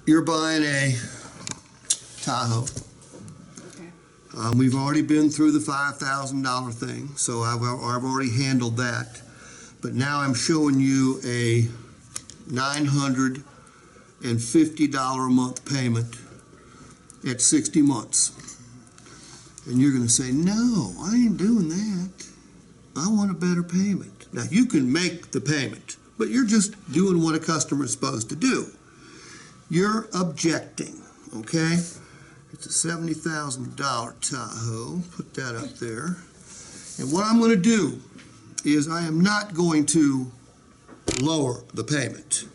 you're buying a Tahoe. Okay. We've already been through the $5,000 thing, so I've already handled that. But now I'm showing you a $950 a month payment at 60 months. And you're going to say, no, I ain't doing that. I want a better payment. Now, you can make the payment, but you're just doing what a customer is supposed to do. You're objecting, okay? It's a $70,000 Tahoe. Put that up there. And what I'm going to do is I am not going to lower the payment,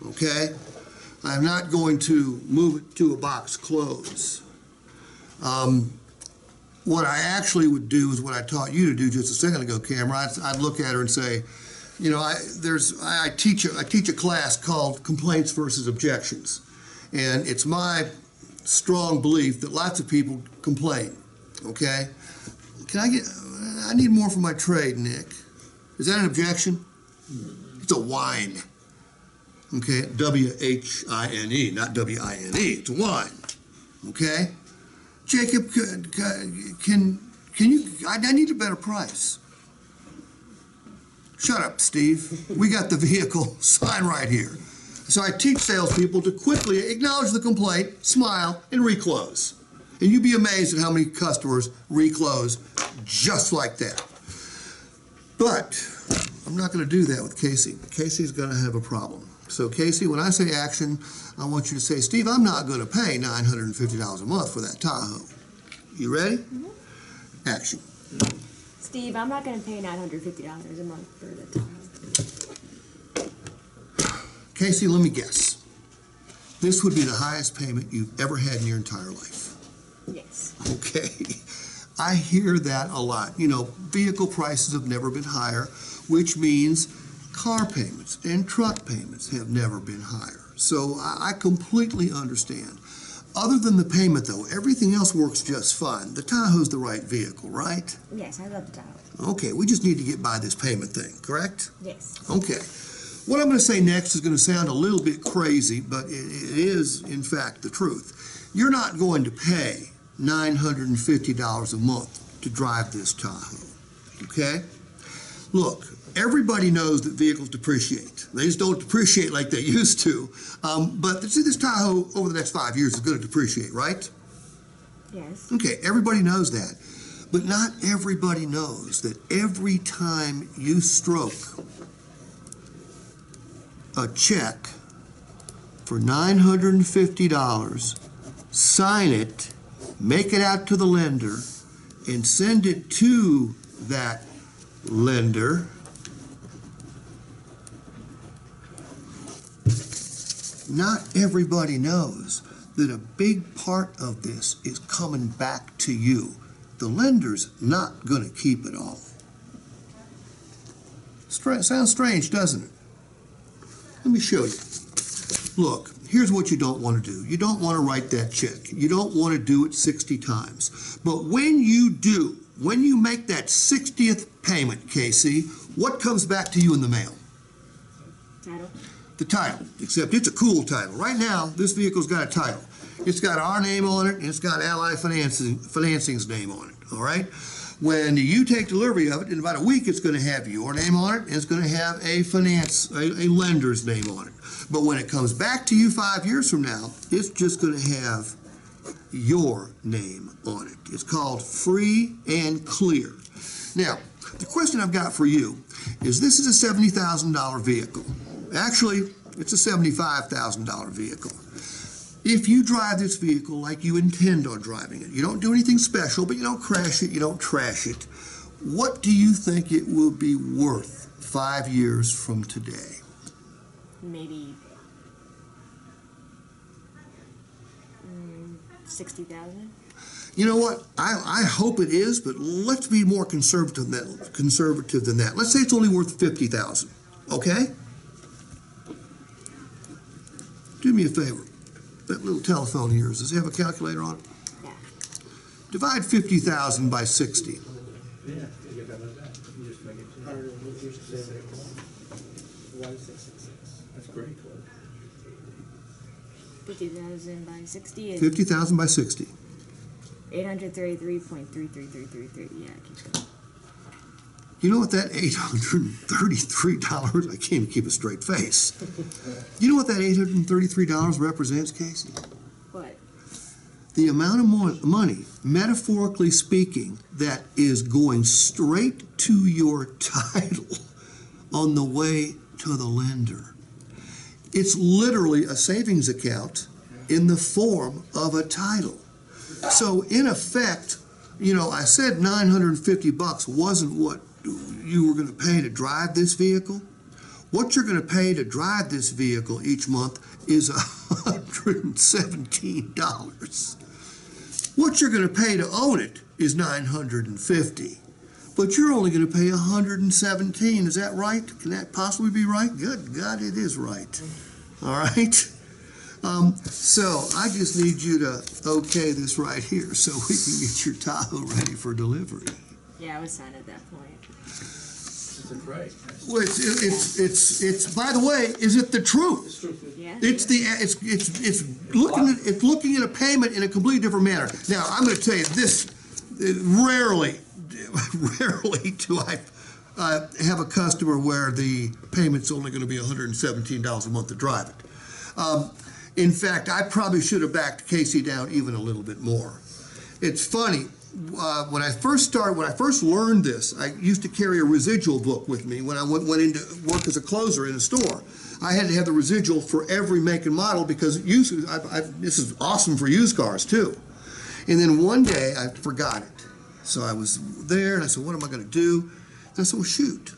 okay? I'm not going to move it to a box close. What I actually would do is what I taught you to do just a second ago, Cameron. I'd look at her and say, you know, I teach a class called Complaints versus Objections, and it's my strong belief that lots of people complain. Okay, I need more for my trade, Nick. Is that an objection? It's a whine. Okay, W-H-I-N-E, not W-I-N-E. It's a whine. Okay, Jacob, can you? I need a better price. Shut up, Steve. We got the vehicle sign right here. So I teach salespeople to quickly acknowledge the complaint, smile, and reclose. And you'd be amazed at how many customers reclose just like that. But I'm not going to do that with Casey. Casey's going to have a problem. So Casey, when I say action, I want you to say, Steve, I'm not going to pay $950 a month for that Tahoe. You ready? Mm-hmm. Action. Steve, I'm not going to pay $950 a month for the Tahoe. Casey, let me guess. This would be the highest payment you've ever had in your entire life. Yes. Okay. I hear that a lot. You know, vehicle prices have never been higher, which means car payments and truck payments have never been higher. So I completely understand. Other than the payment, though, everything else works just fine. The Tahoe's the right vehicle, right? Yes, I love the Tahoe. Okay, we just need to get by this payment thing, correct? Yes. Okay. What I'm going to say next is going to sound a little bit crazy, but it is, in fact, the truth. You're not going to pay $950 a month to drive this Tahoe, okay? Look, everybody knows that vehicles depreciate. They just don't depreciate like they used to. But see, this Tahoe over the next 5 years is going to depreciate, right? Yes. Okay, everybody knows that. But not everybody knows that every time you stroke a check for $950, sign it, make it out to the lender, and send it to that lender, not everybody knows that a big part of this is coming back to you. The lender's not going to keep it all. Sounds strange, doesn't it? Let me show you. Look, here's what you don't want to do. You don't want to write that check. You don't want to do it 60 times. But when you do, when you make that 60th payment, Casey, what comes back to you in the mail? Title. The title, except it's a cool title. Right now, this vehicle's got a title. It's got our name on it, and it's got Ally Financing's name on it, all right? When you take delivery of it, in about a week, it's going to have your name on it, and it's going to have a lender's name on it. But when it comes back to you 5 years from now, it's just going to have your name on it. It's called free and clear. Now, the question I've got for you is, this is a $70,000 vehicle. Actually, it's a $75,000 vehicle. If you drive this vehicle like you intend on driving it, you don't do anything special, but you don't crash it, you don't trash it, what do you think it will be worth 5 years from today? Maybe 60,000. You know what? I hope it is, but let's be more conservative than that. Let's say it's only worth 50,000. Okay? Do me a favor. That little telephone of yours, does it have a calculator on it? Yeah. Divide 50,000 by 60. That's great. 50,000 by 60 is 50,000 by 60. 833.33333. Yeah, keep going. You know what that $833, I can't even keep a straight face. You know what that $833 represents, Casey? What? The amount of money, metaphorically speaking, that is going straight to your title on the way to the lender. It's literally a savings account in the form of a title. So in effect, you know, I said $950 wasn't what you were going to pay to drive this vehicle. What you're going to pay to drive this vehicle each month is $117. What you're going to pay to own it is $950. But you're only going to pay $117. Is that right? Can that possibly be right? Good God, it is right. All right. So I just need you to okay this right here so we can get your Tahoe ready for delivery. Yeah, I was signed at that point. This is great. Well, it's by the way, is it the truth? It's true. Yeah. It's looking at a payment in a completely different manner. Now, I'm going to tell you this, rarely do I have a customer where the payment's only going to be $117 a month to drive it. In fact, I probably should have backed Casey down even a little bit more. It's funny. When I first learned this, I used to carry a residual book with me when I went into work as a closer in a store. I had to have the residual for every make and model because this is awesome for used cars too. And then one day I forgot it. So I was there and I said, what am I going to do? And I said, well, shoot,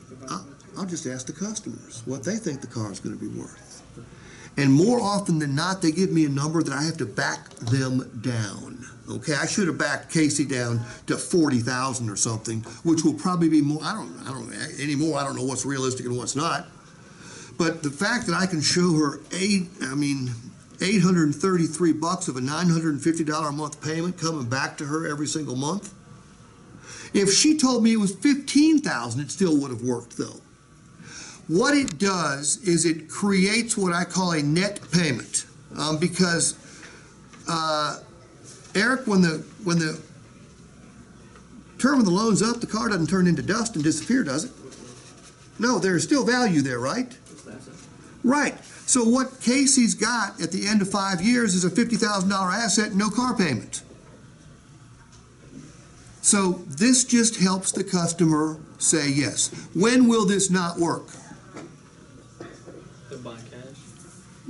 I'll just ask the customers what they think the car is going to be worth. And more often than not, they give me a number that I have to back them down. Okay, I should have backed Casey down to 40,000 or something, which will probably be more. I don't anymore. I don't know what's realistic and what's not. But the fact that I can show her $833 of a $950 a month payment coming back to her every single month. If she told me it was 15,000, it still would have worked though. What it does is it creates what I call a net payment because. Eric, when the term of the loan's up, the car doesn't turn into dust and disappear, does it? No, there's still value there, right? Right. So what Casey's got at the end of 5 years is a $50,000 asset, no car payment. So this just helps the customer say yes. When will this not work? They're buying cash.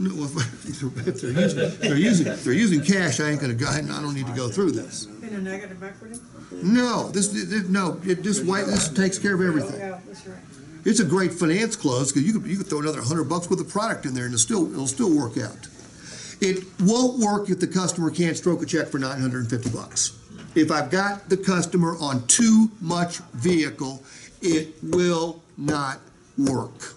No, if they're using cash, I don't need to go through this. In a negative equity? No, this takes care of everything. Yeah, that's right. It's a great finance close because you could throw another $100 worth of product in there and it'll still work out. It won't work if the customer can't stroke a check for $950. If I've got the customer on too much vehicle, it will not work.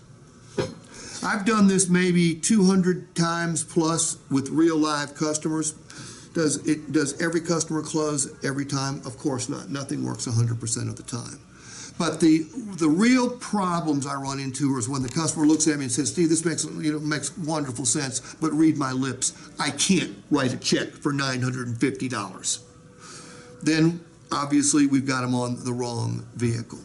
I've done this maybe 200 times plus with real live customers. Does every customer close every time? Of course not. Nothing works 100% of the time. But the real problems I run into is when the customer looks at me and says, Steve, this makes wonderful sense, but read my lips. I can't write a check for $950. Then obviously we've got them on the wrong vehicle.